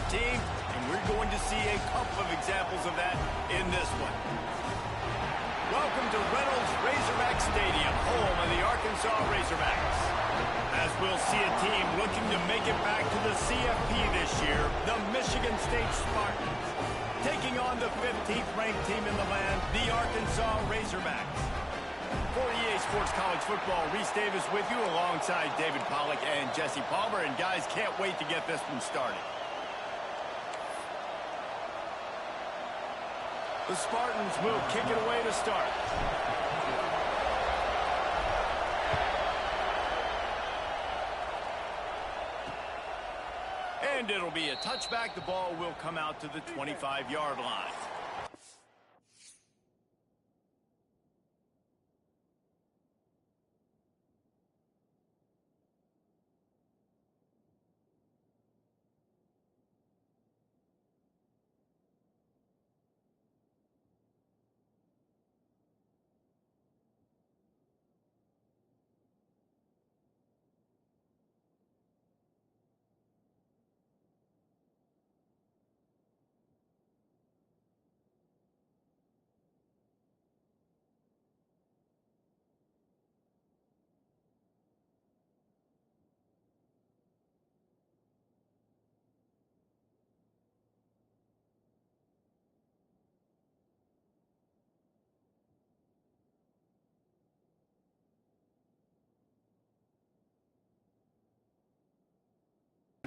team, and we're going to see a couple of examples of that in this one. Welcome to Reynolds Razorback Stadium, home of the Arkansas Razorbacks. As we'll see a team looking to make it back to the CFP this year, the Michigan State Spartans, taking on the 15th ranked team in the land, the Arkansas Razorbacks. For EA Sports College Football, Reese Davis with you alongside David Pollack and Jesse Palmer. And guys, can't wait to get this one started. The Spartans will kick it away to start. And it'll be a touchback. The ball will come out to the 25-yard line.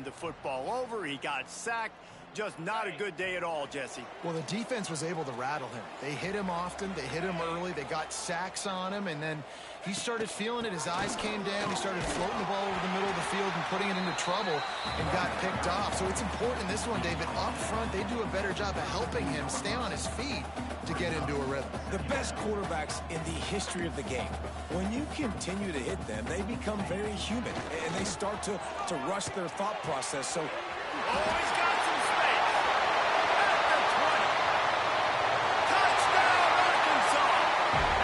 The football over, he got sacked. Just not a good day at all, Jesse. Well, the defense was able to rattle him. They hit him often, they hit him early, they got sacks on him, and then he started feeling it. His eyes came down, he started floating the ball over the middle of the field and putting it into trouble and got picked off. So it's important in this one, David. Up front, they do a better job of helping him stay on his feet to get into a rhythm. The best quarterbacks in the history of the game, when you continue to hit them, they become very human, and they start to rush their thought process. So, he's got some space. At the 20. Touchdown, Arkansas.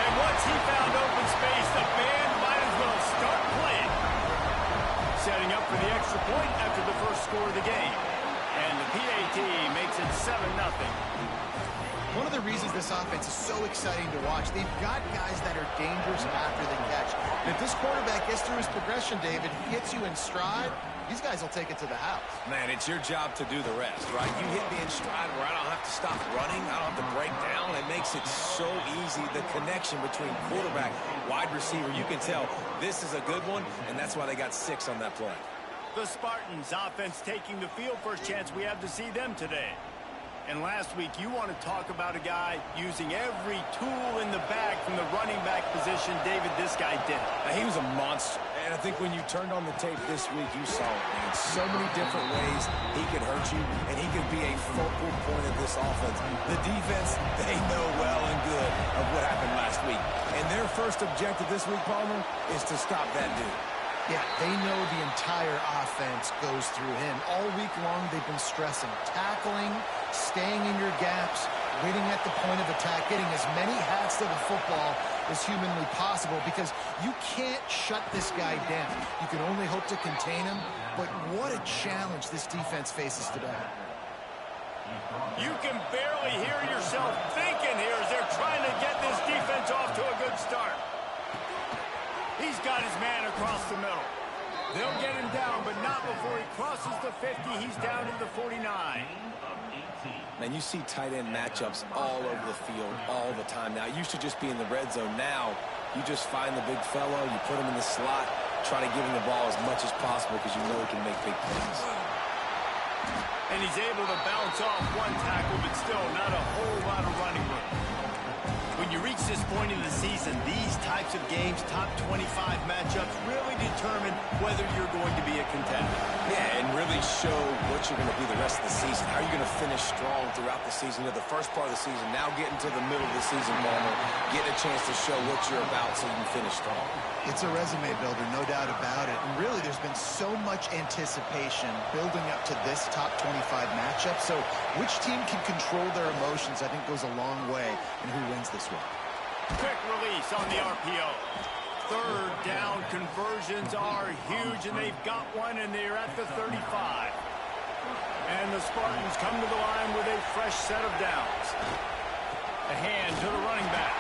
And once he found open space, the band might as well start playing. Setting up for the extra point after the first score of the game. And the PAT makes it 7-0. One of the reasons this offense is so exciting to watch, they've got guys that are dangerous after the catch. And if this quarterback gets through his progression, David, he gets you in stride, these guys will take it to the house. man, it's your job to do the rest, right? You hit me in stride where I don't have to stop running, I don't have to break down. It makes it so easy, the connection between quarterback, wide receiver. You can tell this is a good one, and that's why they got 6 on that play. The Spartans offense taking the field. First chance we have to see them today. And last week, you want to talk about a guy using every tool in the bag from the running back position. David, this guy did it. He was a monster. And I think when you turned on the tape this week, you saw it, man. So many different ways he could hurt you, and he could be a focal point of this offense. The defense, they know well and good of what happened last week. And their first objective this week, Palmer, is to stop that dude. Yeah, they know the entire offense goes through him. All week long, they've been stressing tackling, staying in your gaps, waiting at the point of attack, getting as many hats to the football as humanly possible, because you can't shut this guy down. You can only hope to contain him, but what a challenge this defense faces today. You can barely hear yourself thinking here as they're trying to get this defense off to a good start. He's got his man across the middle. They'll get him down, but not before he crosses the 50. He's down to the 49. Man, you see tight end matchups all over the field all the time now. It used to just be in the red zone. Now, you just find the big fellow, you put him in the slot, try to give him the ball as much as possible because you know he can make big plays. And he's able to bounce off one tackle, but still not a whole lot of running room. When you reach this point in the season, these types of games, top 25 matchups, really determine whether you're going to be a contender. Yeah, and really show what you're going to be the rest of the season. How are you going to finish strong throughout the season? You know, the first part of the season, now getting to the middle of the season, Palmer, getting a chance to show what you're about so you can finish strong. It's a resume builder, no doubt about it. And really, there's been so much anticipation building up to this top 25 matchup. So which team can control their emotions, I think, goes a long way in who wins this one. Quick release on the RPO. Third down conversions are huge, and they've got one, and they're at the 35. And the Spartans come to the line with a fresh set of downs. A hand to the running back.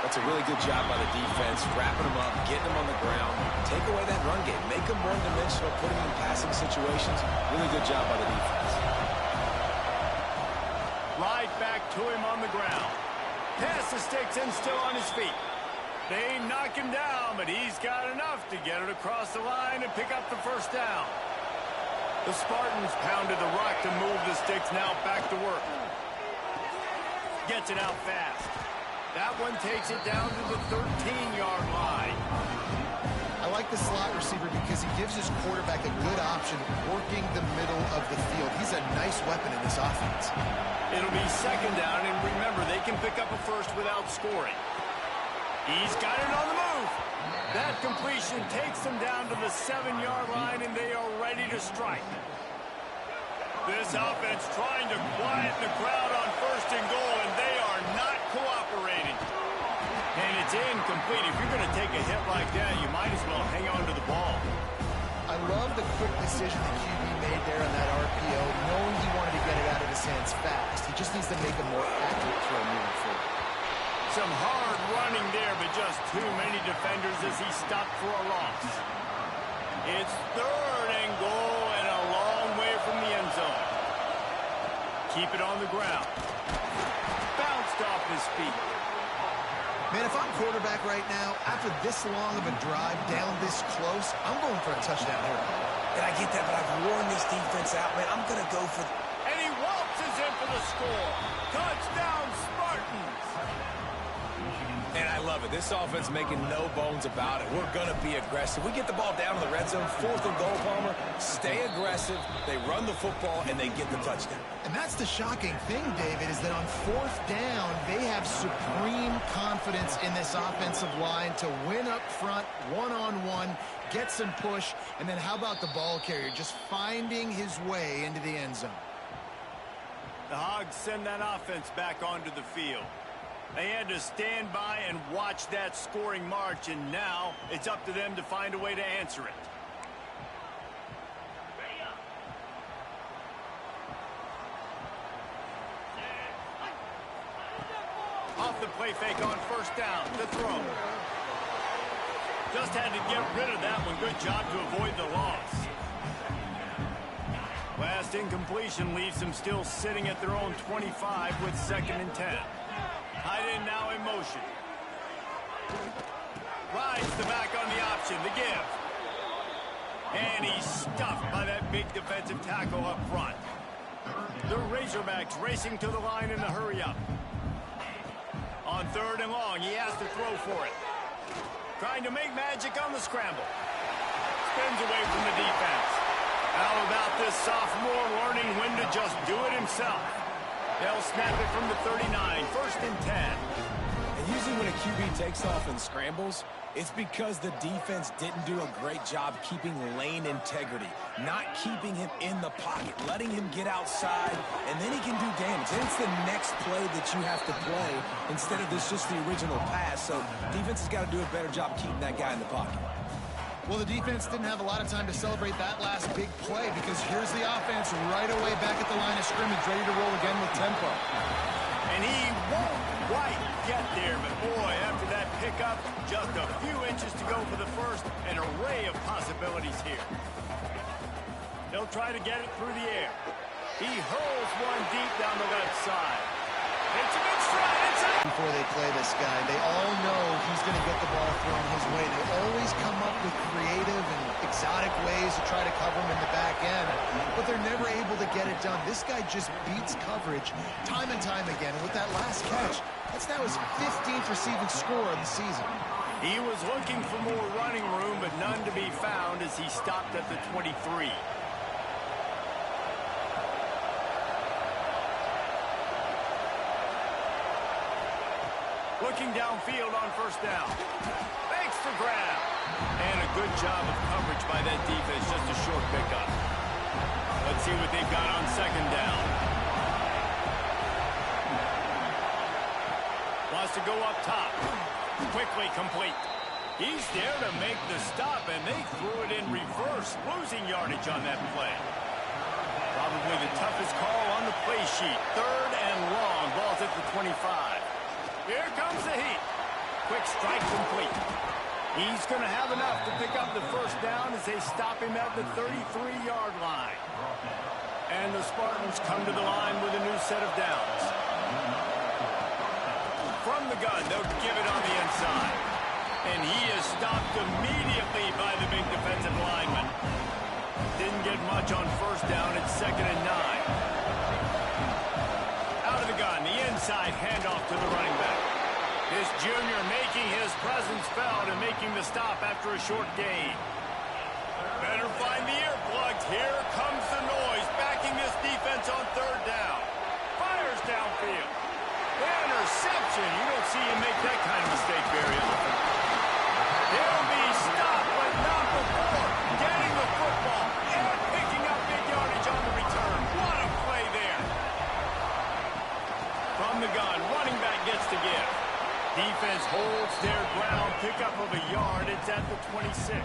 That's a really good job by the defense, wrapping them up, getting them on the ground. Take away that run game. Make them one-dimensional, put them in passing situations. Really good job by the defense. Right back to him on the ground. Pass the sticks and still on his feet. They knock him down, but he's got enough to get it across the line and pick up the first down. The Spartans pounded the rock to move the sticks, now back to work. Gets it out fast. That one takes it down to the 13-yard line. I like the slot receiver because he gives his quarterback a good option working the middle of the field. He's a nice weapon in this offense. It'll be second down, and remember, they can pick up a first without scoring. He's got it on the move. That completion takes them down to the 7-yard line, and they are ready to strike. This offense trying to quiet the crowd on first and goal, and they are not cooperating. And it's incomplete. If you're going to take a hit like that, you might as well hang on to the ball. I love the quick decision the QB made there on that RPO, knowing he wanted to get it out of his hands fast. He just needs to make a more accurate throw moving forward. Some hard running there, but just too many defenders as he stopped for a loss. It's third and goal and a long way from the end zone. Keep it on the ground. Bounced off his feet. Man, if I'm quarterback right now, after this long of a drive down this close, I'm going for a touchdown here. And I get that, but I've worn this defense out, man. I'm going to go for... And he waltzes in for the score. Touchdown, Spartans. And I love it. This offense making no bones about it. We're going to be aggressive. We get the ball down to the red zone, fourth and goal, Palmer. Stay aggressive. They run the football, and they get the touchdown. And that's the shocking thing, David, is that on fourth down, they have supreme confidence in this offensive line to win up front, one-on-one, get some push, and then how about the ball carrier just finding his way into the end zone? The Hogs send that offense back onto the field. They had to stand by and watch that scoring march, and now it's up to them to find a way to answer it. Off the play fake on first down, the throw. Just had to get rid of that one. Good job to avoid the loss. Last incompletion leaves them still sitting at their own 25 with 2nd and 10. Tight end now in motion. Rides the back on the option, the give. And he's stuffed by that big defensive tackle up front. The Razorbacks racing to the line in the hurry-up. On 3rd and long, he has to throw for it. Trying to make magic on the scramble. Spins away from the defense. How about this sophomore learning when to just do it himself? They'll snap it from the 39, 1st and 10. And usually when a QB takes off and scrambles, it's because the defense didn't do a great job keeping lane integrity, not keeping him in the pocket, letting him get outside, and then he can do damage. And it's the next play that you have to play instead of this just the original pass. So defense has got to do a better job keeping that guy in the pocket. Well, the defense didn't have a lot of time to celebrate that last big play because here's the offense right away back at the line of scrimmage, ready to roll again with tempo. And he won't quite get there, but boy, after that pickup, just a few inches to go for the first, an array of possibilities here. They'll try to get it through the air. He hurls one deep down the left side. It's a good strike. Before they play this guy, they all know he's going to get the ball thrown his way. They always come up with creative and exotic ways to try to cover him in the back end, but they're never able to get it done. This guy just beats coverage time and time again. And with that last catch, that's now his 15th receiving score of the season. He was looking for more running room, but none to be found as he stopped at the 23. Looking downfield on first down. Thanks for grab. And a good job of coverage by that defense. Just a short pickup. Let's see what they've got on 2nd down. Wants to go up top. Quickly complete. He's there to make the stop, and they threw it in reverse, losing yardage on that play. probably the toughest call on the play sheet. 3rd and long. Ball's at the 25. Here comes the heat. Quick strike complete. He's going to have enough to pick up the first down as they stop him at the 33-yard line. And the Spartans come to the line with a new set of downs. From the gun, they'll give it on the inside. And he is stopped immediately by the big defensive lineman. Didn't get much on first down. It's 2nd and 9. Out of the gun, the inside handoff to the running back. This junior making his presence felt and making the stop after a short gain. Better find the earplugs. Here comes the noise, backing this defense on 3rd down. Fires downfield. Interception. You don't see him make that kind of mistake very often. He'll be stopped, but not before getting the football and picking up big yardage on the return. What a play there. From the gun, running back gets the give. Defense holds their ground, pickup of a yard. It's at the 26.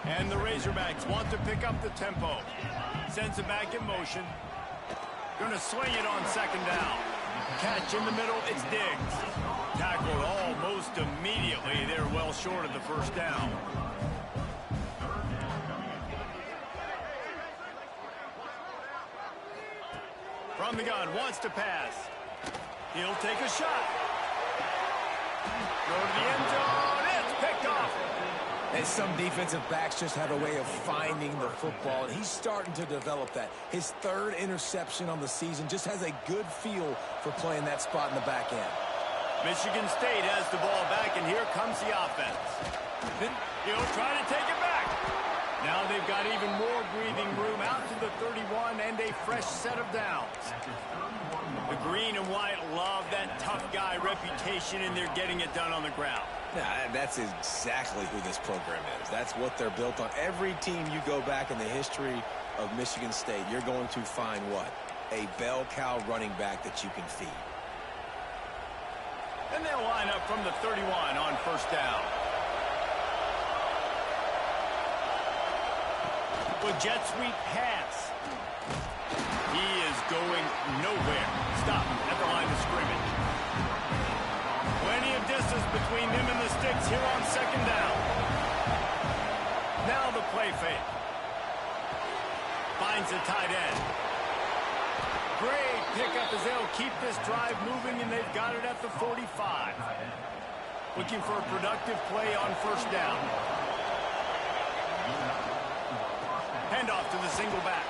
And the Razorbacks want to pick up the tempo. Sends it back in motion. Going to swing it on 2nd down. Catch in the middle, it's Diggs. Tackled almost immediately. They're well short of the first down. From the gun, wants to pass. He'll take a shot. Go to the end zone. It's picked off. And some defensive backs just have a way of finding the football, and he's starting to develop that. His 3rd interception on the season, just has a good feel for playing that spot in the back end. Michigan State has the ball back, and here comes the offense. He'll try to take it back. Now they've got even more breathing room out to the 31 and a fresh set of downs. The green and white love that tough guy reputation, and they're getting it done on the ground. Yeah, that's exactly who this program is. That's what they're built on. Every team you go back in the history of Michigan State, you're going to find what? A bell cow running back that you can feed. And they'll line up from the 31 on first down. With jet sweep pass. He is going nowhere. Stop at the line of scrimmage. Plenty of distance between them and the sticks here on 2nd down. Now the play fake. Finds the tight end. Great pickup as they'll keep this drive moving, and they've got it at the 45. Looking for a productive play on first down. Handoff to the single back.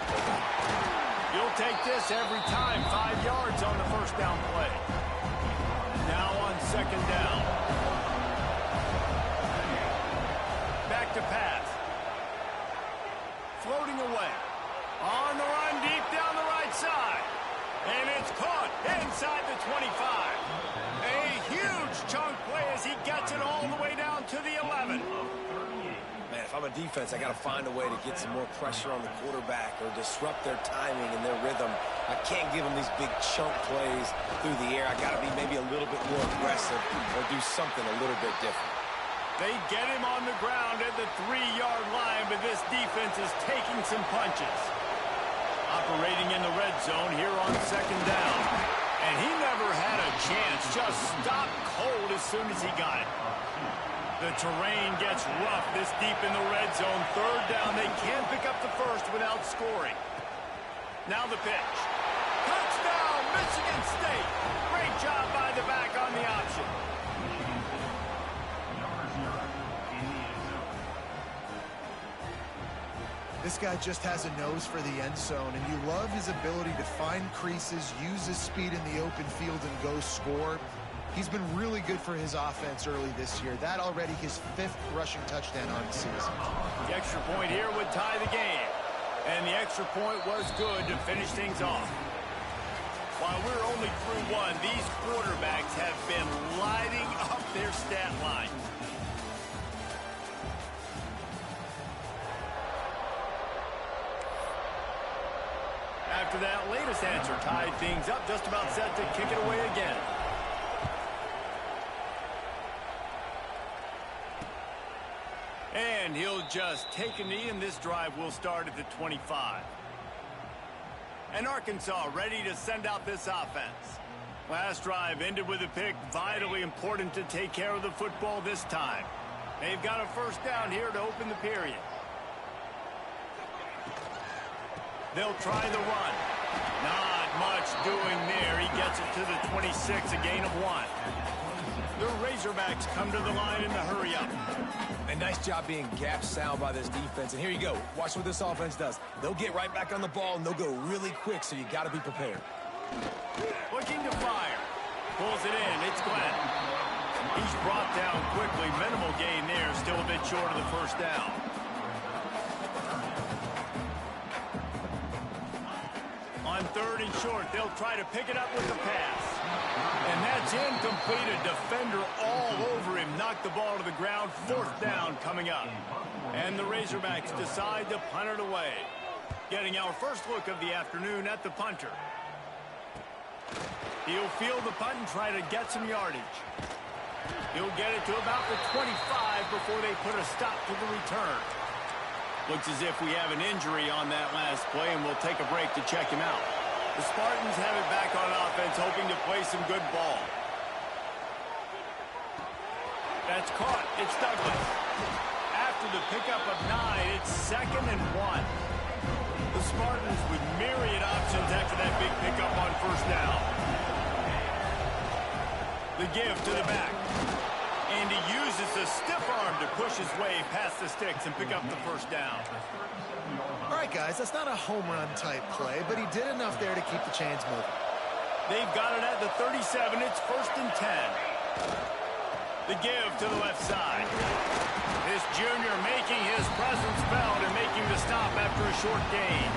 You'll take this every time. 5 yards on the first down play. Now on 2nd down. Back to pass. Floating away. On the run deep down the right side. And it's caught inside the 25. A huge chunk play as he gets it all the way down to the 11. Man, if I'm a defense, I got to find a way to get some more pressure on the quarterback or disrupt their timing and their rhythm. I can't give them these big chunk plays through the air. I got to be maybe a little bit more aggressive or do something a little bit different. They get him on the ground at the 3-yard line, but this defense is taking some punches. Operating in the red zone here on 2nd down. And he never had a chance. Just stopped cold as soon as he got it. The terrain gets rough this deep in the red zone. 3rd down. They can't pick up the first without scoring. Now the pitch. Touchdown, Michigan State. Great job by the back on the option. This guy just has a nose for the end zone, and you love his ability to find creases, use his speed in the open field, and go score. He's been really good for his offense early this year. That already his 5th rushing touchdown on the season. The extra point here would tie the game. And the extra point was good to finish things off. While we're only through one, these quarterbacks have been lighting up their stat line. After that latest answer tied things up, just about set to kick it away again. And he'll just take a knee, and this drive will start at the 25. And Arkansas ready to send out this offense. Last drive ended with a pick. Vitally important to take care of the football this time. They've got a first down here to open the period. They'll try the run. Not much doing there. He gets it to the 26, a gain of 1. The Razorbacks come to the line in the hurry-up. A nice job being gap sound by this defense. And here you go. Watch what this offense does. They'll get right back on the ball, and they'll go really quick, so you got to be prepared. Looking to fire. Pulls it in. It's Glenn. He's brought down quickly. Minimal gain there. Still a bit short of the first down. On 3rd and short, they'll try to pick it up with the pass. And that's incomplete. A defender all over him. Knocked the ball to the ground. 4th down coming up. And the Razorbacks decide to punt it away. Getting our first look of the afternoon at the punter. He'll field the punt and try to get some yardage. He'll get it to about the 25 before they put a stop to the return. Looks as if we have an injury on that last play, and we'll take a break to check him out. The Spartans have it back on offense, hoping to play some good ball. That's caught. It's Douglas. After the pickup of 9, it's 2nd and 1. The Spartans with myriad options after that big pickup on first down. The give to the back. And he uses a stiff arm to push his way past the sticks and pick up the first down. All right, guys, that's not a home run type play, but he did enough there to keep the chains moving. They've got it at the 37. It's 1st and 10. The give to the left side. This junior making his presence felt and making the stop after a short gain.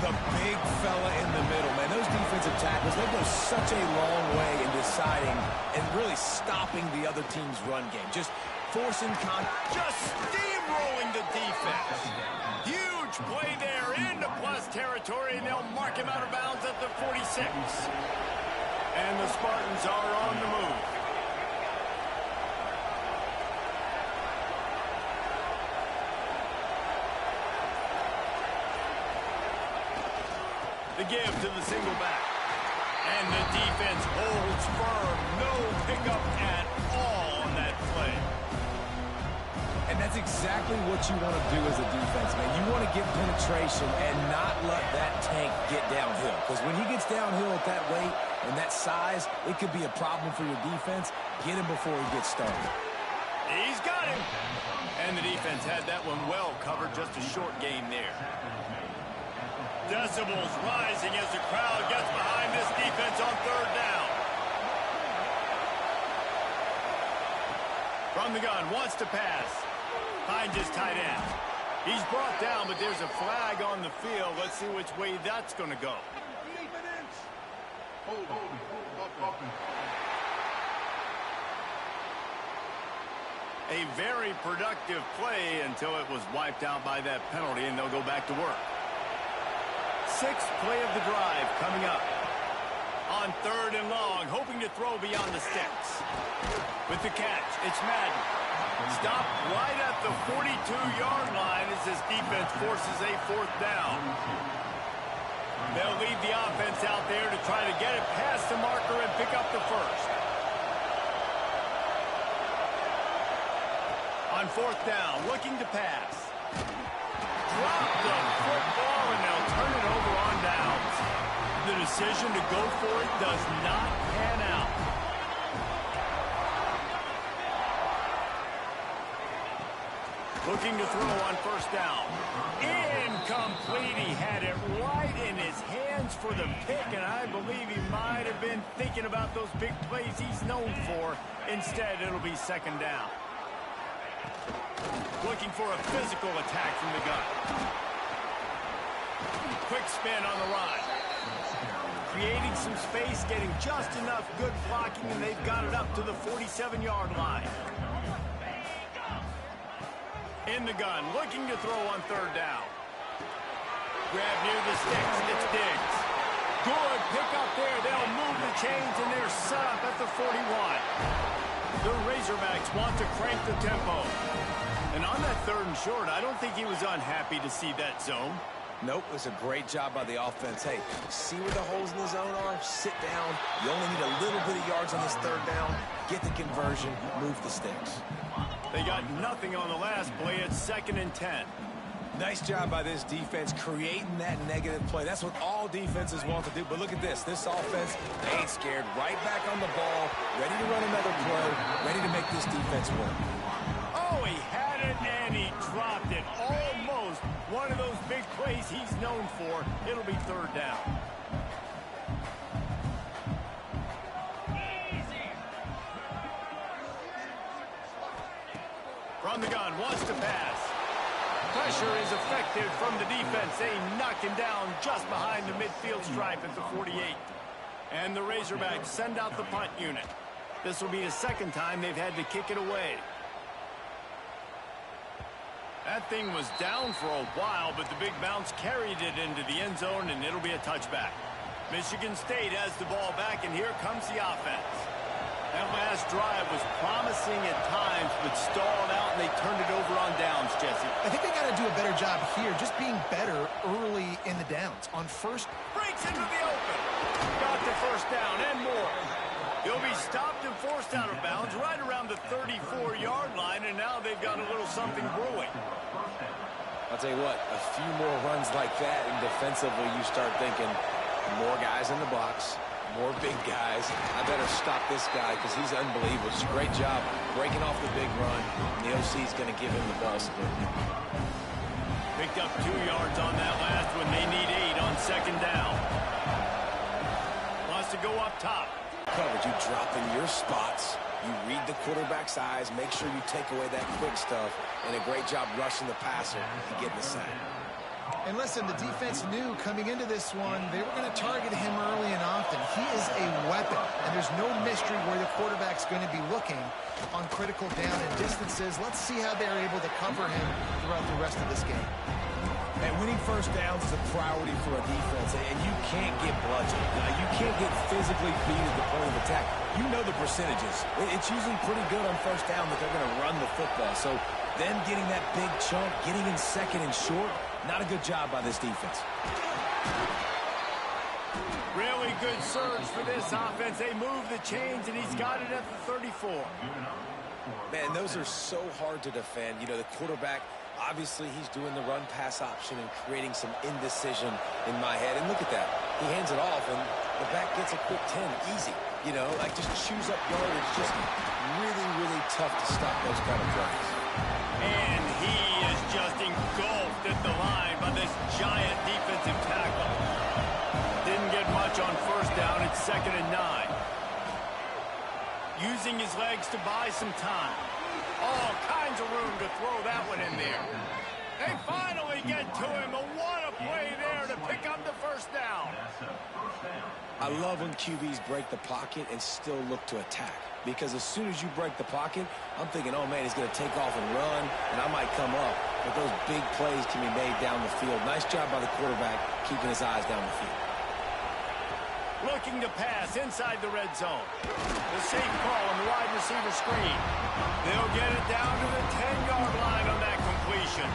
The big fella in the middle, man. Those defensive tackles, they go such a long way in deciding and really stopping the other team's run game. Just forcing just steamrolling the defense. Huge play there into plus territory, and they'll mark him out of bounds at the 46. And the Spartans are on the move. The give to the single back. And the defense holds firm. No pickup at all on that play. And that's exactly what you want to do as a defense, man. You want to get penetration and not let that tank get downhill. Because when he gets downhill at that weight and that size, it could be a problem for your defense. Get him before he gets started. He's got him. And the defense had that one well covered. Just a short game there. Decibels rising as the crowd gets behind this defense on 3rd down. From the gun, wants to pass. Finds his tight end. He's brought down, but there's a flag on the field. Let's see which way that's going to go. A very productive play until it was wiped out by that penalty, and they'll go back to work. 6th play of the drive coming up. On 3rd and long, hoping to throw beyond the sticks. With the catch, it's Madden. Stopped right at the 42-yard line as this defense forces a 4th down. They'll leave the offense out there to try to get it past the marker and pick up the first. On 4th down, looking to pass. Drop the football, and they'll turn it over on downs. The decision to go for it does not pan out. Looking to throw on 1st down. Incomplete. He had it right in his hands for the pick, and I believe he might have been thinking about those big plays he's known for. Instead, it'll be 2nd down. Looking for a physical attack from the gun. Quick spin on the run. Creating some space, getting just enough good blocking, and they've got it up to the 47-yard line. In the gun, looking to throw on 3rd down. Grab near the sticks, it's Diggs. Good pick up there, they'll move the chains, and they're set up at the 41. The Razorbacks want to crank the tempo. And on that 3rd and short, I don't think he was unhappy to see that zone. Nope, it's a great job by the offense. Hey, see where the holes in the zone are? Sit down. You only need a little bit of yards on this third down. Get the conversion, move the sticks. They got nothing on the last play. It's 2nd and 10. Nice job by this defense creating that negative play. That's what all defenses want to do. But look at this. This offense, they ain't scared. Right back on the ball, ready to run another play, ready to make this defense work. Oh, he had it and he dropped it. Almost one of those big plays he's known for. It'll be 3rd down. From the gun, wants to pass. Pressure is effective from the defense. They knock him down just behind the midfield stripe at the 48. And the Razorbacks send out the punt unit. This will be the 2nd time they've had to kick it away. That thing was down for a while, but the big bounce carried it into the end zone, and it'll be a touchback. Michigan State has the ball back, and here comes the offense. That last drive was promising at times, but stalled out, and they turned it over on downs, Jesse. I think they got to do a better job here, just being better early in the downs. On first, breaks into the open. Got the 1st down and more. He'll be stopped and forced out of bounds right around the 34-yard line, and now they've got a little something brewing. I'll tell you what, a few more runs like that, and defensively you start thinking, more guys in the box, more big guys. I better stop this guy because he's unbelievable. It's a great job breaking off the big run, and the OC is going to give him the ball split. Picked up 2 yards on that last one. They need 8 on 2nd down. Wants to go up top. Coverage, you drop in your spots. You read the quarterback's eyes. Make sure you take away that quick stuff. And a great job rushing the passer and getting the sack. And listen, the defense knew coming into this one, they were going to target him early and often. He is a weapon, and there's no mystery where the quarterback's going to be looking on critical down and distances. Let's see how they're able to cover him throughout the rest of this game. And winning 1st downs is a priority for a defense, and you can't get bludgeoned. You can't get physically beat at the point of attack. You know the percentages. It's usually pretty good on 1st down that they're going to run the football. So them getting that big chunk, getting in 2nd and short, not a good job by this defense. Really good surge for this offense. They move the chains, and he's got it at the 34. Man, those are so hard to defend. You know, the quarterback, obviously he's doing the run-pass option and creating some indecision in my head. And look at that. He hands it off, and the back gets a quick 10. Easy. You know, like just chews up yardage. Just really, really tough to stop those kind of plays. And he is just engulfed at the line by this giant defensive tackle. Didn't get much on 1st down. It's 2nd and 9. Using his legs to buy some time. All kinds of room to throw that one in there. They finally get to him. What a play there to pick up the 1st down. I love when QBs break the pocket and still look to attack. Because as soon as you break the pocket, I'm thinking, oh, man, he's going to take off and run, and I might come up. But those big plays can be made down the field. Nice job by the quarterback keeping his eyes down the field. Looking to pass inside the red zone. The safe call on the wide receiver screen. They'll get it down to the 10-yard line on that completion.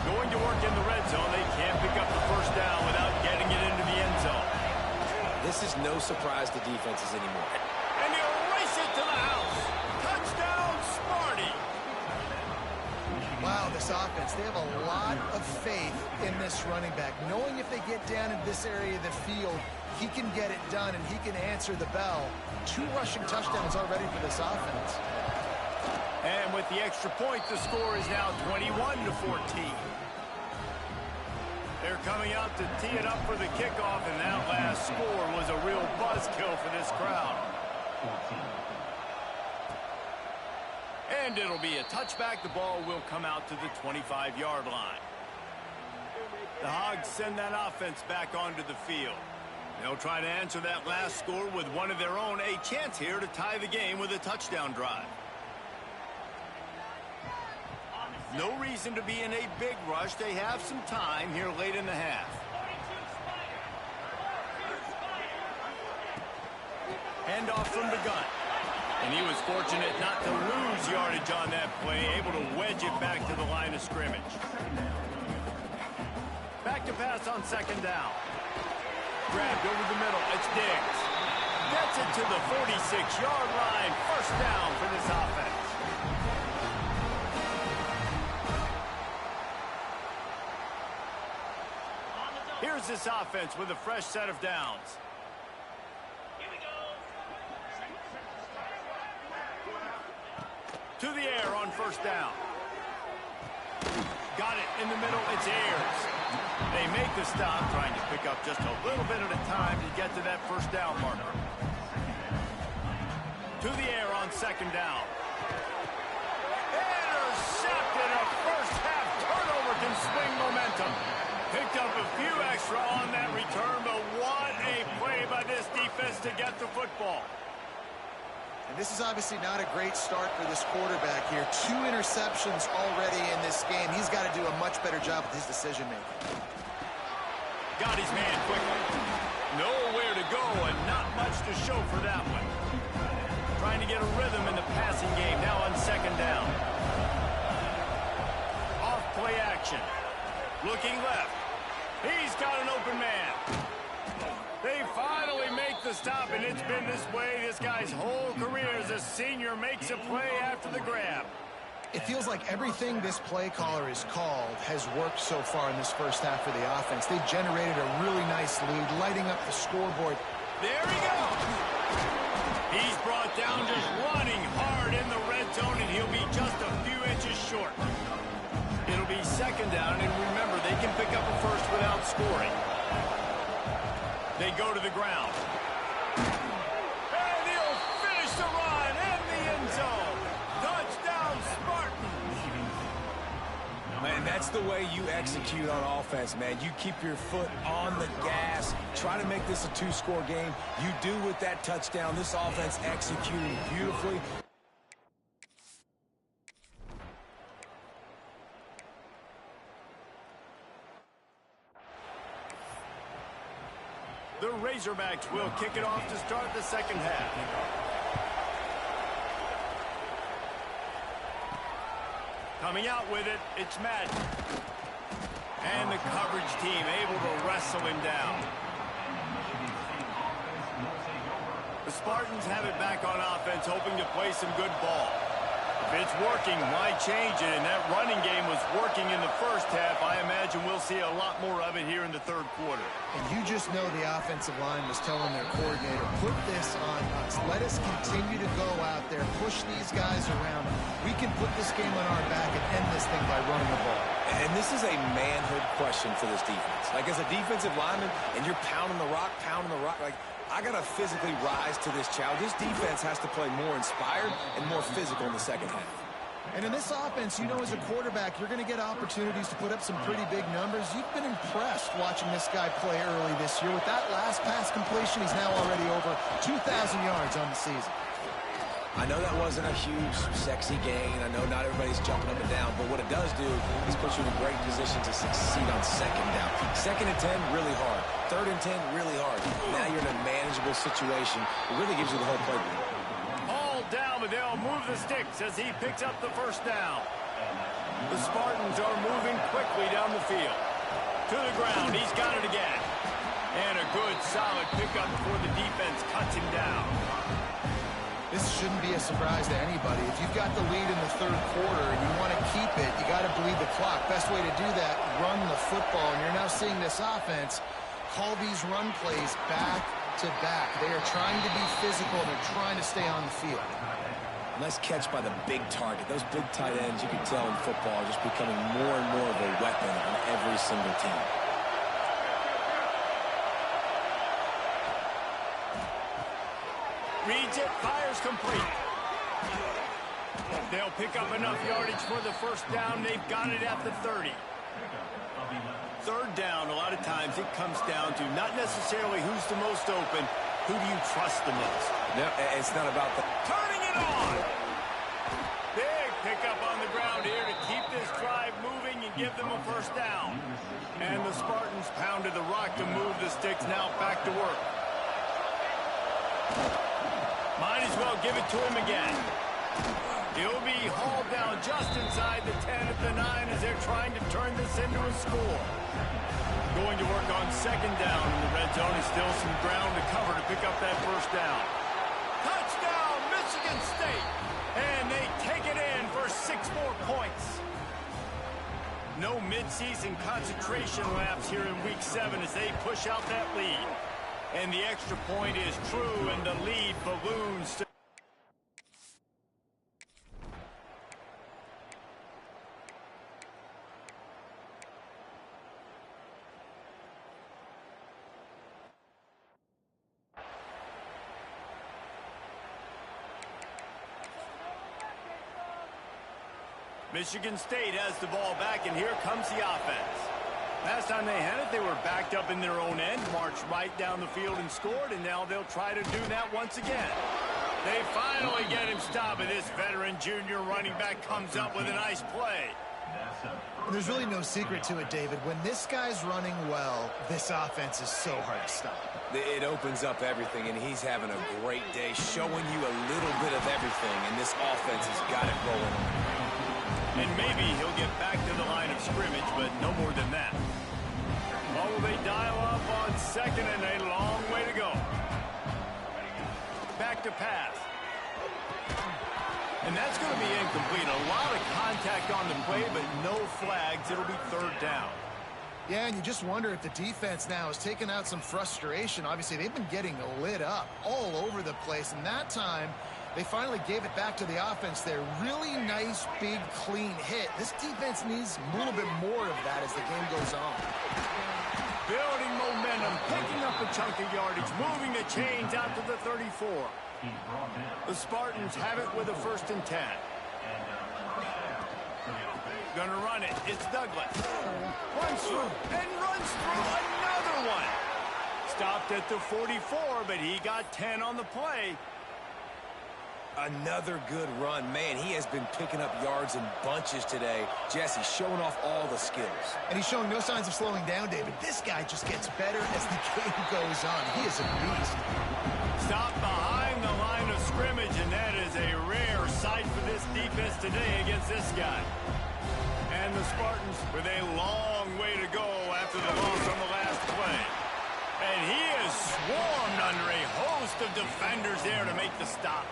Going to work in the red zone. They can't pick up the 1st down without getting it into the end zone. This is no surprise to defenses anymore. And he'll race it to the house. Touchdown, Smarty. Wow, this offense, they have a lot of faith in this running back. Knowing if they get down in this area of the field, he can get it done and he can answer the bell. 2 rushing touchdowns already for this offense. And with the extra point, the score is now 21-14. They're coming out to tee it up for the kickoff, and that last score was a real buzzkill for this crowd. And it'll be a touchback. The ball will come out to the 25-yard line. The Hogs send that offense back onto the field. They'll try to answer that last score with one of their own. A chance here to tie the game with a touchdown drive. No reason to be in a big rush. They have some time here late in the half. Handoff from the gun. And he was fortunate not to lose yardage on that play, able to wedge it back to the line of scrimmage. Back to pass on second down. Grabbed over the middle. It's Diggs. Gets it to the 46-yard line. First down for this offense. Here's this offense with a fresh set of downs. To the air on first down. Got it in the middle. It's Ayers. They make the stop, trying to pick up just a little bit at a time to get to that first down marker. To the air on second down. Intercepted. A first half turnover can swing momentum. Picked up a few extra on that return, but what a play by this defense to get the football. And this is obviously not a great start for this quarterback here. 2 interceptions already in this game. He's got to do a much better job with his decision-making. Got his man quickly. Nowhere to go and not much to show for that one. Trying to get a rhythm in the passing game now on second down. Off play action. Looking left. He's got an open man. They finally make the stop, and it's been this way this guy's whole career as a senior makes a play after the grab. It feels like everything this play caller has called has worked so far in this first half of the offense. They've generated a really nice lead, lighting up the scoreboard. There he goes. He's brought down just running hard in the red zone, and he'll be just a few inches short. It'll be second down, and remember, they can pick up a first without scoring. They go to the ground. And he'll finish the run in the end zone. Touchdown, Spartans. Man, that's the way you execute on offense, man. You keep your foot on the gas. Try to make this a 2-score game. You do with that touchdown. This offense executing beautifully. The Razorbacks will kick it off to start the second half. Coming out with it, it's Madden. And the coverage team able to wrestle him down. The Spartans have it back on offense, hoping to play some good ball. If it's working, why change it? And that running game was working in the first half. I imagine we'll see a lot more of it here in the third quarter. And you just know the offensive line was telling their coordinator, put this on us. Let us continue to go out there, push these guys around. We can put this game on our back and end this thing by running the ball. And this is a manhood question for this defense. Like, as a defensive lineman, and you're pounding the rock, like, I got to physically rise to this challenge. This defense has to play more inspired and more physical in the second half. And in this offense, you know, as a quarterback, you're going to get opportunities to put up some pretty big numbers. You've been impressed watching this guy play early this year. With that last pass completion, he's now already over 2,000 yards on the season. I know that wasn't a huge, sexy gain. I know not everybody's jumping up and down, but what it does do is put you in a great position to succeed on second down. Second and 10, really hard. Third and 10, really hard. Now you're in a manageable situation. It really gives you the whole playbook. Hauled down, but they'll move the sticks as he picks up the first down. The Spartans are moving quickly down the field. To the ground, he's got it again. And a good, solid pickup before the defense cuts him down. This shouldn't be a surprise to anybody. If you've got the lead in the third quarter and you want to keep it, you got to bleed the clock. Best way to do that, run the football. And you're now seeing this offense call these run plays back to back. They are trying to be physical. They're trying to stay on the field. Nice catch by the big target. Those big tight ends, you can tell in football, are just becoming more and more of a weapon on every single team. Reads it, fires complete. They'll pick up enough yardage for the first down. They've got it at the 30. Third down, a lot of times it comes down to not necessarily who's the most open, who do you trust the most? No, it's not about the... Turning it on! Big pickup on the ground here to keep this drive moving and give them a first down. And the Spartans pounded the rock to move the sticks, now back to work. Might as well give it to him again. He'll be hauled down just inside the 10 at the 9 as they're trying to turn this into a score. Going to work on second down in the red zone. And still some ground to cover to pick up that first down. Touchdown, Michigan State! And they take it in for 6 more points. No midseason concentration laps here in Week 7 as they push out that lead. And the extra point is true, and the lead balloons to... Michigan State has the ball back, and here comes the offense. Last time they had it, they were backed up in their own end, marched right down the field and scored, and now they'll try to do that once again. They finally get him stopped, and this veteran junior running back comes up with a nice play. There's really no secret to it, David. When this guy's running well, this offense is so hard to stop. It opens up everything, and he's having a great day, showing you a little bit of everything, and this offense has got it rolling on. And maybe he'll get back to the line of scrimmage, but no more than that. Oh, they dial up on second, and a long way to go. Back to pass. And that's going to be incomplete. A lot of contact on the play, but no flags. It'll be third down. Yeah, and you just wonder if the defense now is taking out some frustration. Obviously, they've been getting lit up all over the place, and that time they finally gave it back to the offense there. Really nice, big, clean hit. This defense needs a little bit more of that as the game goes on. Building momentum, picking up a chunk of yardage, moving the chains out to the 34. The Spartans have it with a 1st and 10. Gonna run it. It's Douglas. Runs through and runs through another one. Stopped at the 44, but he got 10 on the play. Another good run. Man, he has been picking up yards in bunches today. Jesse showing off all the skills. And he's showing no signs of slowing down, David. This guy just gets better as the game goes on. He is a beast. Stopped behind the line of scrimmage, and that is a rare sight for this defense today against this guy. And the Spartans with a long way to go after the loss on the last play. And he is swarmed under a host of defenders there to make the stop.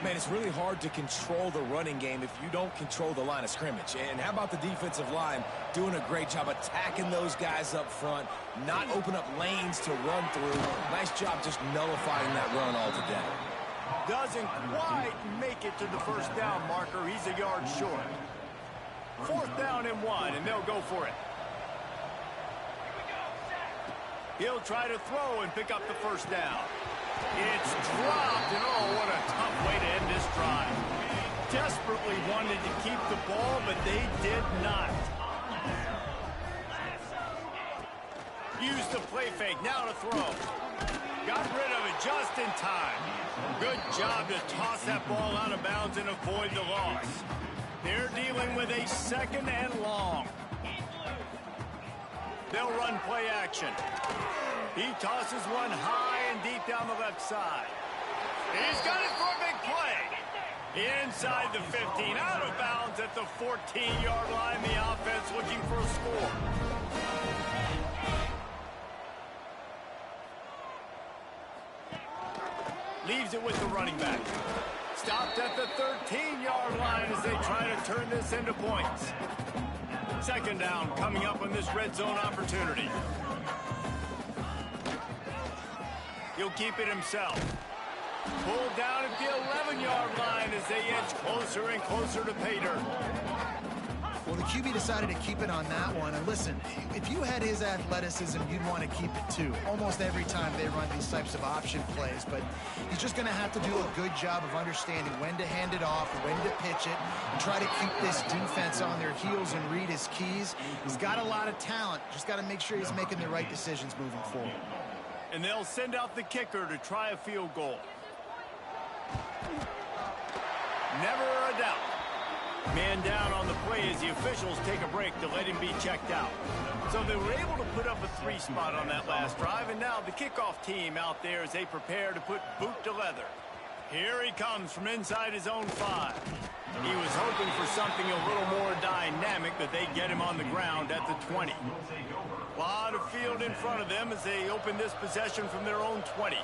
Man, it's really hard to control the running game if you don't control the line of scrimmage. And how about the defensive line doing a great job attacking those guys up front, not open up lanes to run through. Nice job just nullifying that run altogether. Doesn't quite make it to the first down marker. He's a yard short. 4th down and 1, and they'll go for it. He'll try to throw and pick up the first down. It's dropped, and oh, what a tough way to end this drive. Desperately wanted to keep the ball, but they did not. Use the play fake, now to throw. Got rid of it just in time. Good job to toss that ball out of bounds and avoid the loss. They're dealing with a 2nd and long. They'll run play action. He tosses one high and deep down the left side. He's got it for a big play. Inside the 15, out of bounds at the 14-yard line. The offense looking for a score. Leaves it with the running back. Stopped at the 13-yard line as they try to turn this into points. 2nd down coming up on this red zone opportunity. He'll keep it himself. Pulled down at the 11-yard line as they edge closer and closer to pay dirt. Well, the QB decided to keep it on that one. And listen, if you had his athleticism, you'd want to keep it too. Almost every time they run these types of option plays. But he's just going to have to do a good job of understanding when to hand it off, when to pitch it, and try to keep this defense on their heels and read his keys. He's got a lot of talent. Just got to make sure he's making the right decisions moving forward. And they'll send out the kicker to try a field goal. Never a doubt. Man down on the play as the officials take a break to let him be checked out. So they were able to put up a 3 spot on that last drive, and now the kickoff team out there as they prepare to put boot to leather. Here he comes from inside his own 5. He was hoping for something a little more dynamic, but they get him on the ground at the 20. A lot of field in front of them as they open this possession from their own 20.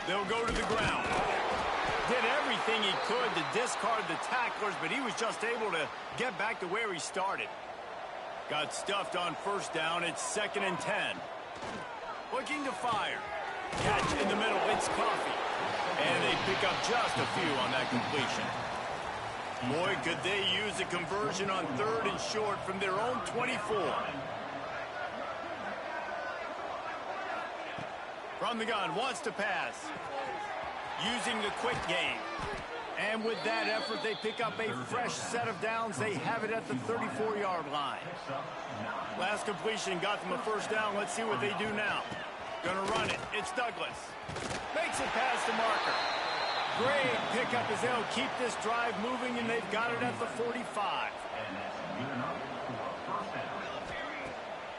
They'll go to the ground. Did everything he could to discard the tacklers, but he was just able to get back to where he started. Got stuffed on first down. It's 2nd and 10. Looking to fire. Catch in the middle. It's Coffee. And they pick up just a few on that completion. Boy, could they use a conversion on 3rd and short from their own 24. From the gun, wants to pass. Using the quick game. And with that effort, they pick up a fresh set of downs. They have it at the 34-yard line. Last completion got them a first down. Let's see what they do now. Gonna run it. It's Douglas. Makes it past the marker. Great pickup as they'll keep this drive moving, and they've got it at the 45.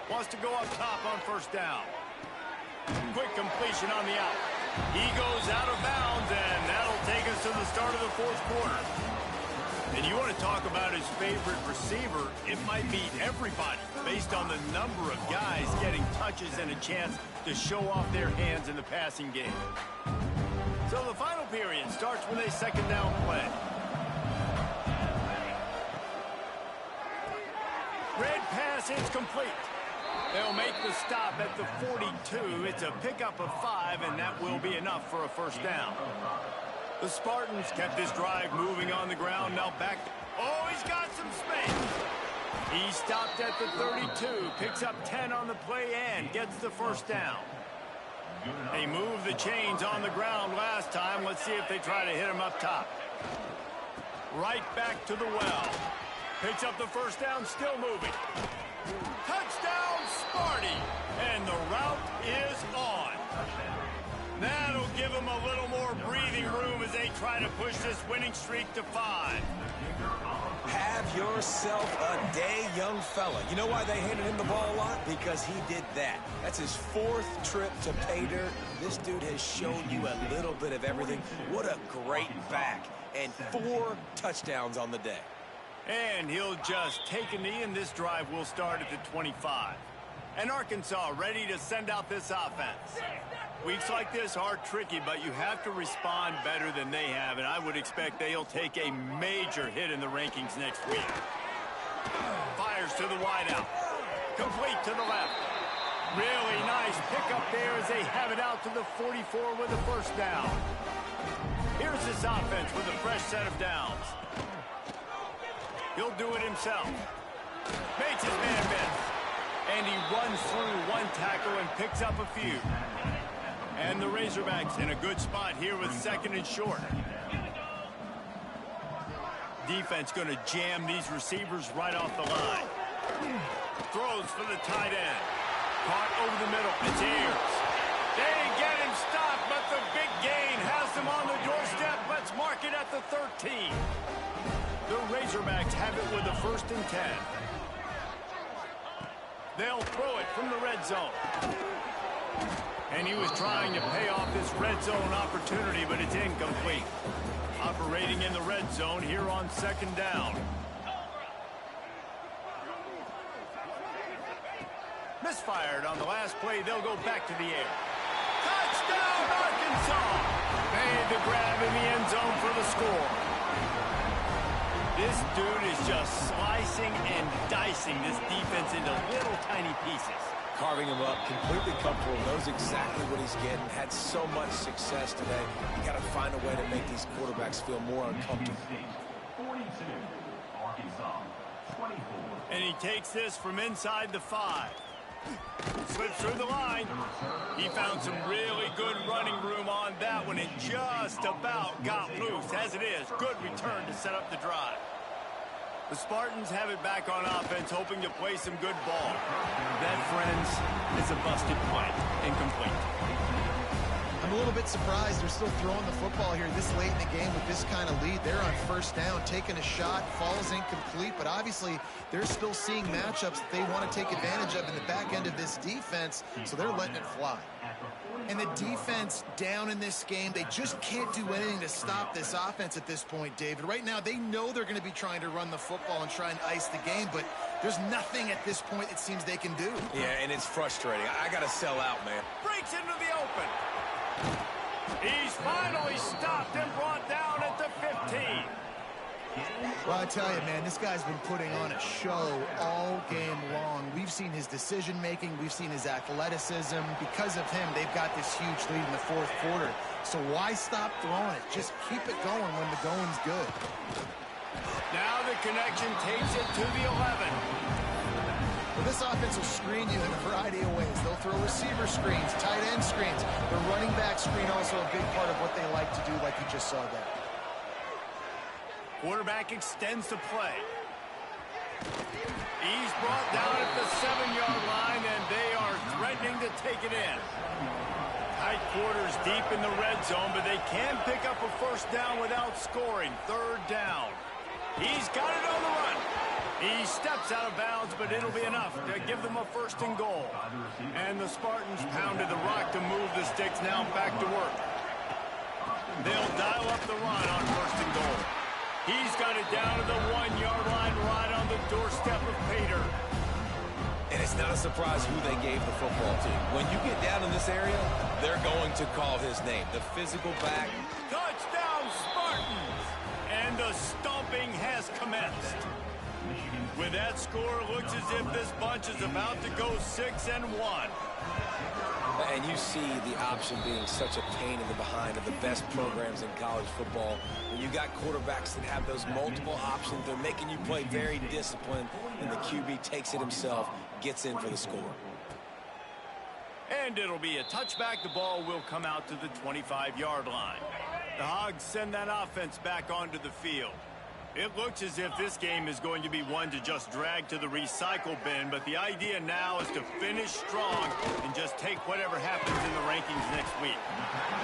Wants to go up top on first down. Quick completion on the out. He goes out of bounds, and that'll take us to the start of the 4th quarter. And you want to talk about his favorite receiver, it might be everybody based on the number of guys getting touches and a chance to show off their hands in the passing game. So the final period starts with a 2nd down play. Red pass is complete. They'll make the stop at the 42. It's a pickup of 5, and that will be enough for a first down. The Spartans kept this drive moving on the ground. Now back. Oh, he's got some space. He stopped at the 32, picks up 10 on the play and gets the first down. They moved the chains on the ground last time. Let's see if they try to hit him up top. Right back to the well. Picks up the first down, still moving. Touchdown, Sparty! And the route is on. That'll give them a little more breathing room as they try to push this winning streak to 5. Have yourself a day, young fella. You know why they handed him the ball a lot? Because he did that. That's his 4th trip to pay dirt. This dude has shown you a little bit of everything. What a great back. And 4 touchdowns on the day. And he'll just take a knee, and this drive will start at the 25. And Arkansas ready to send out this offense. Weeks like this are tricky, but you have to respond better than they have, and I would expect they'll take a major hit in the rankings next week. Fires to the wideout. Complete to the left. Really nice pickup there as they have it out to the 44 with a first down. Here's this offense with a fresh set of downs. He'll do it himself. Makes his man miss. And he runs through 1 tackle and picks up a few. And the Razorbacks in a good spot here with 2nd and short. Defense going to jam these receivers right off the line. Throws for the tight end. Caught over the middle. It's Ayers. They get him stopped, but the big gain has them on the doorstep. Let's mark it at the 13. The Razorbacks have it with the 1st and 10. They'll throw it from the red zone. And he was trying to pay off this red zone opportunity, but it's incomplete. Operating in the red zone here on 2nd down. Misfired on the last play. They'll go back to the air. Touchdown, Arkansas! Made the grab in the end zone for the score. This dude is just slicing and dicing this defense into little tiny pieces. Carving him up, completely comfortable, knows exactly what he's getting, had so much success today. You got to find a way to make these quarterbacks feel more uncomfortable. 42, Arkansas, 24. And he takes this from inside the 5. Slips through the line. He found some really good running room on that one and just about got loose. As it is, good return to set up the drive. The Spartans have it back on offense, hoping to play some good ball. That, friends, is a busted play. Incomplete. I'm a little bit surprised they're still throwing the football here this late in the game with this kind of lead. They're on first down, taking a shot, falls incomplete, but obviously they're still seeing matchups that they want to take advantage of in the back end of this defense, so they're letting it fly. And the defense down in this game, they just can't do anything to stop this offense at this point, David. Right now, they know they're going to be trying to run the football and try and ice the game, but there's nothing at this point it seems they can do. Yeah, and it's frustrating. I got to sell out, man. Breaks into the open. He's finally stopped and brought down at the 15. Well, I tell you, man, this guy's been putting on a show all game long. We've seen his decision-making. We've seen his athleticism. Because of him, they've got this huge lead in the fourth quarter. So why stop throwing it? Just keep it going when the going's good. Now the connection takes it to the 11. Well, this offense will screen you in a variety of ways. They'll throw receiver screens, tight end screens. The running back screen also a big part of what they like to do, like you just saw there. Quarterback extends the play. He's brought down at the 7-yard line, and they are threatening to take it in. Tight quarters deep in the red zone, but they can pick up a first down without scoring. Third down. He's got it on the run. He steps out of bounds, but it'll be enough to give them a first and goal. And the Spartans pounded the rock to move the sticks. Now back to work. They'll dial up the run on first and goal. He's got it down to the 1-yard line, right on the doorstep of Pater. And it's not a surprise who they gave the football to. When you get down in this area, they're going to call his name. The physical back. Touchdown, Spartans! And the stomping has commenced. With that score, it looks as if this bunch is about to go 6-1. And you see the option being such a pain in the behind of the best programs in college football. When you got quarterbacks that have those multiple options, they're making you play very disciplined, and the QB takes it himself, gets in for the score. And it'll be a touchback. The ball will come out to the 25-yard line. The Hogs send that offense back onto the field. It looks as if this game is going to be one to just drag to the recycle bin, but the idea now is to finish strong and just take whatever happens in the rankings next week.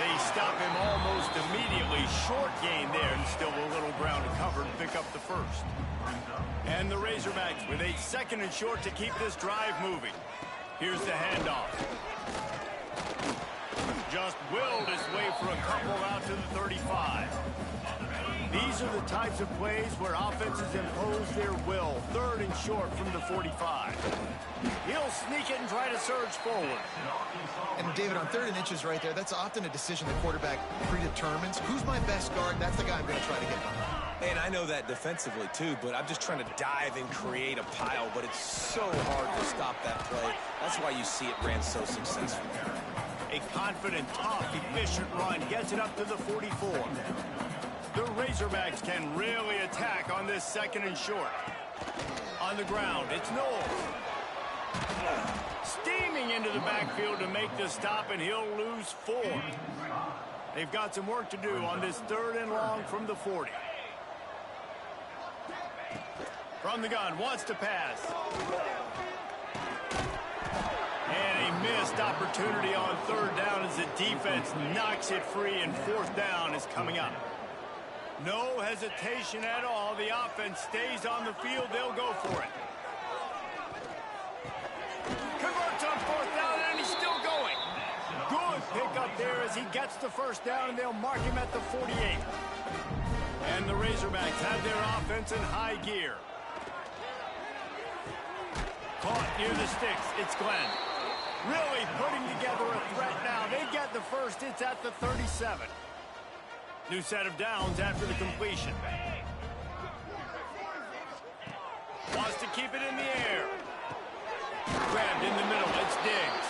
They stop him almost immediately. Short gain there, and still a little ground to cover to pick up the first. And the Razorbacks with a 2nd and short to keep this drive moving. Here's the handoff. Just willed his way for a couple out to the 35. These are the types of plays where offenses impose their will. 3rd and short from the 45. He'll sneak it and try to surge forward. And David, on 3rd and inches right there, that's often a decision the quarterback predetermines. Who's my best guard? That's the guy I'm going to try to get behind. And I know that defensively too, but I'm just trying to dive and create a pile, but it's so hard to stop that play. That's why you see it ran so successful. A confident, tough, efficient run gets it up to the 44. The Razorbacks can really attack on this 2nd and short. On the ground, it's Knowles. Steaming into the backfield to make the stop, and he'll lose 4. They've got some work to do on this 3rd and long from the 40. From the gun, wants to pass. And a missed opportunity on 3rd down as the defense knocks it free, and 4th down is coming up. No hesitation at all. The offense stays on the field. They'll go for it. Converts on 4th down, and he's still going. Good pickup there as he gets the first down, and they'll mark him at the 48. And the Razorbacks have their offense in high gear. Caught near the sticks. It's Glenn. Really putting together a threat now. They get the first. It's at the 37. New set of downs after the completion. Wants to keep it in the air. Grabbed in the middle. It's Diggs.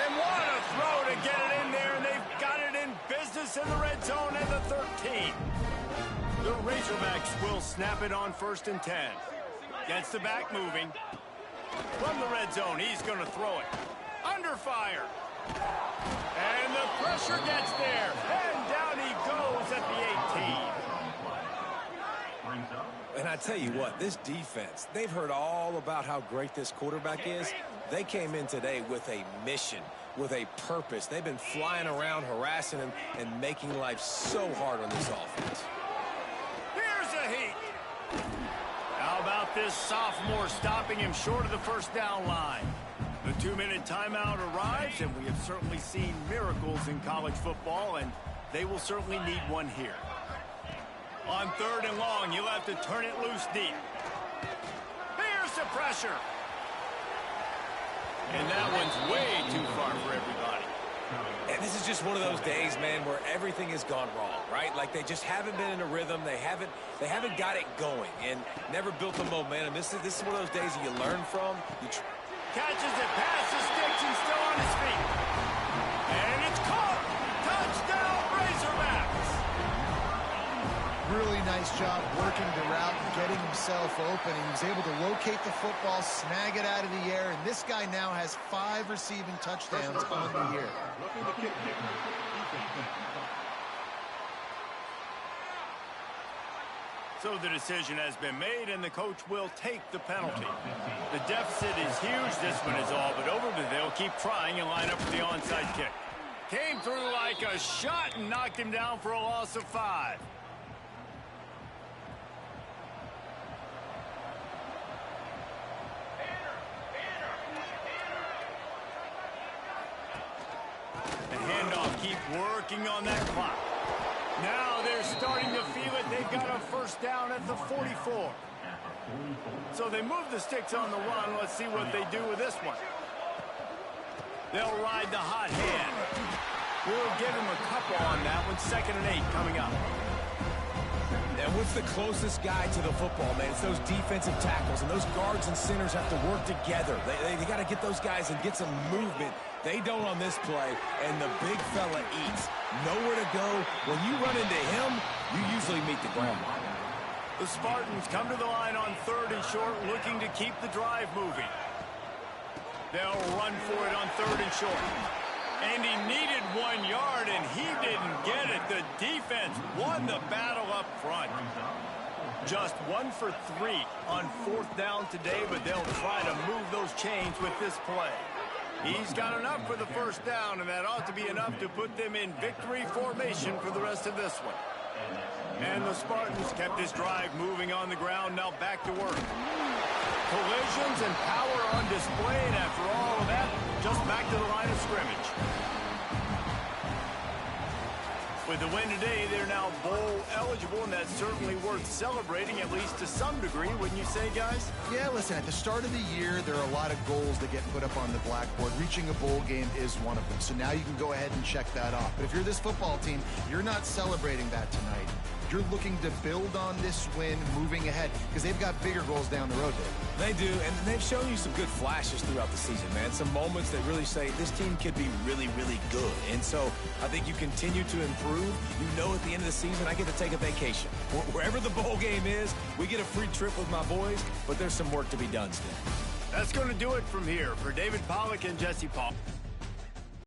And what a throw to get it in there. And they've got it in business in the red zone at the 13. The Razorbacks will snap it on 1st and 10. Gets the back moving. From the red zone, he's going to throw it. Under fire. And the pressure gets there. And down he goes at the 18. And I tell you what, this defense, they've heard all about how great this quarterback is. They came in today with a mission. with a purpose. They've been flying around, harassing him, and making life so hard on this offense. Here's a heat. How about this sophomore stopping him short of the first down line? The 2-minute timeout arrives, and we have certainly seen miracles in college football, and they will certainly need one here. On 3rd and long, you'll have to turn it loose deep. Here's the pressure. And that one's way too far for everybody. And this is just one of those days, man, where everything has gone wrong, right? Like they just haven't been in a rhythm. They haven't got it going and never built the momentum. This is one of those days that you learn from. Catches it past the sticks and still on his feet. And it's caught. Touchdown, Razorbacks. Really nice job working the route and getting himself open. He was able to locate the football, snag it out of the air, and this guy now has 5 receiving touchdowns on the year. So the decision has been made, and the coach will take the penalty. The deficit is huge. This one is all but over, but they'll keep trying and line up for the onside kick. Came through like a shot and knocked him down for a loss of 5. The handoff, keep working on that clock. Now they're starting to feel it. They've got a first down at the 44. So they move the sticks on the run. Let's see what they do with this one. They'll ride the hot hand. We'll give him a couple on that one. 2nd and 8 coming up. And what's the closest guy to the football, man? It's those defensive tackles, and those guards and centers have to work together. They got to get those guys and get some movement. They don't on this play, and the big fella eats. Nowhere to go. When you run into him, you usually meet the ground. The Spartans come to the line on 3rd and short, looking to keep the drive moving. They'll run for it on 3rd and short. And he needed 1 yard, and he didn't get it. The defense won the battle up front. Just 1 for 3 on 4th down today, but they'll try to move those chains with this play. He's got enough for the first down, and that ought to be enough to put them in victory formation for the rest of this one. And the Spartans kept this drive moving on the ground, now back to work. Collisions and power on display, and after all of that, just back to the line of scrimmage. With the win today, they're now bowl eligible, and that's certainly worth celebrating, at least to some degree, wouldn't you say, guys? Yeah, listen, at the start of the year, there are a lot of goals that get put up on the blackboard. Reaching a bowl game is one of them. So now you can go ahead and check that off. But if you're this football team, you're not celebrating that tonight. You're looking to build on this win moving ahead because they've got bigger goals down the road there. They do, and they've shown you some good flashes throughout the season, man. Some moments that really say this team could be really, really good. And so I think you continue to improve. You know at the end of the season, I get to take a vacation. Wherever the bowl game is, we get a free trip with my boys, but there's some work to be done still. That's going to do it from here. For David Pollack and Jesse Paul.